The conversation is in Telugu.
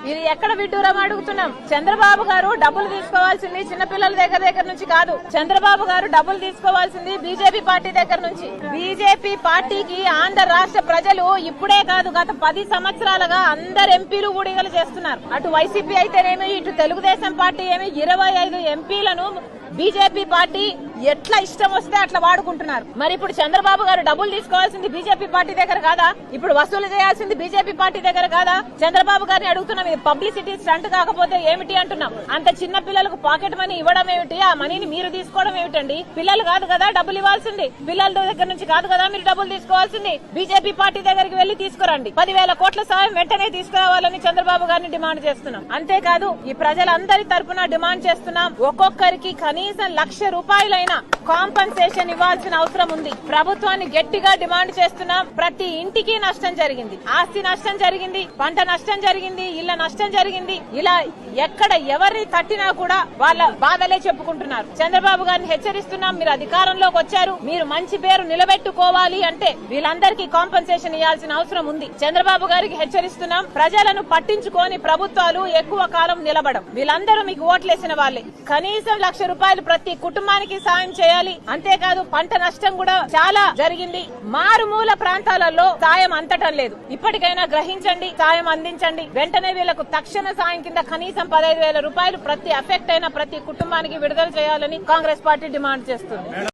ఇది ఎక్కడ విడ్డూరం అడుగుతున్నాం. చంద్రబాబు గారు డబ్బులు తీసుకోవాల్సింది చిన్నపిల్లల దగ్గర నుంచి కాదు. చంద్రబాబు గారు డబ్బులు తీసుకోవాల్సింది బీజేపీ పార్టీ దగ్గర నుంచి. బీజేపీ పార్టీకి ఆంధ్ర రాష్ట్ర ప్రజలు ఇప్పుడే కాదు గత 10 సంవత్సరాలుగా అందరు ఎంపీలు ఊడిగలు చేస్తున్నారు. అటు వైసీపీ అయితేనేమి, ఇటు తెలుగుదేశం పార్టీ ఏమి 25 ఎంపీలను బీజేపీ పార్టీ ఎట్లా ఇష్టం వస్తే అట్లా వాడుకుంటున్నారు. మరి ఇప్పుడు చంద్రబాబు గారు డబ్బులు తీసుకోవాల్సింది బీజేపీ పార్టీ దగ్గర కాదా? ఇప్పుడు వసూలు చేయాల్సింది బీజేపీ పార్టీ దగ్గర కాదా? చంద్రబాబు గారిని అడుగుతున్నాం, ఇది పబ్లిసిటీ స్టంట్ కాకపోతే ఏమిటి అంటున్నాం. అంత చిన్న పిల్లలకు పాకెట్ మనీ ఇవ్వడం ఏమిటి? ఆ మనీని మీరు తీసుకోవడం ఏమిటండి? పిల్లలు కాదు కదా డబ్బులు ఇవ్వాల్సింది, పిల్లల దగ్గర నుంచి కాదు కదా మీరు డబ్బులు తీసుకోవాల్సింది. బీజేపీ పార్టీ దగ్గరికి వెళ్లి తీసుకురండి. 10,000 కోట్ల సాయం వెంటనే తీసుకురావాలని చంద్రబాబు గారిని డిమాండ్ చేస్తున్నాం. అంతేకాదు ఈ ప్రజలందరి తరపున డిమాండ్ చేస్తున్నాం, ఒక్కొక్కరికి కనీసం 1,00,000 రూపాయలైనా కాంపన్సేషన్ ఇవ్వాల్సిన అవసరం ఉంది. ప్రభుత్వాన్ని గట్టిగా డిమాండ్ చేస్తున్నాం. ప్రతి ఇంటికి నష్టం జరిగింది, ఆస్తి నష్టం జరిగింది, పంట నష్టం జరిగింది, ఇళ్ల నష్టం జరిగింది. ఇలా ఎక్కడ ఎవరిని తట్టినా కూడా వాళ్ళ బాధలే చెప్పుకుంటున్నారు. చంద్రబాబు గారిని హెచ్చరిస్తున్నాం, మీరు అధికారంలోకి వచ్చారు, మీరు మంచి పేరు నిలబెట్టుకోవాలి అంటే వీళ్ళందరికీ కాంపన్సేషన్ ఇవ్వాల్సిన అవసరం ఉంది. చంద్రబాబు గారికి హెచ్చరిస్తున్నాం, ప్రజలను పట్టించుకొని ప్రభుత్వాలు ఎక్కువ కాలం నిలబడం. వీళ్ళందరూ మీకు ఓట్లేసిన వాళ్ళే. కనీసం 1,00,000 రూపాయలు ప్రతి కుటుంబానికి సాయం చేయాలి. అంతేకాదు పంట నష్టం కూడా చాలా జరిగింది. మారుమూల ప్రాంతాలలో సాయం అందటం లేదు. ఇప్పటికైనా గ్రహించండి, సాయం అందించండి. వెంటనే వీళ్లకు తక్షణ సాయం కింద కనీసం 15,000 రూపాయలు ప్రతి అఫెక్ట్ అయిన ప్రతి కుటుంబానికి విడుదల చేయాలని కాంగ్రెస్ పార్టీ డిమాండ్ చేస్తుంది.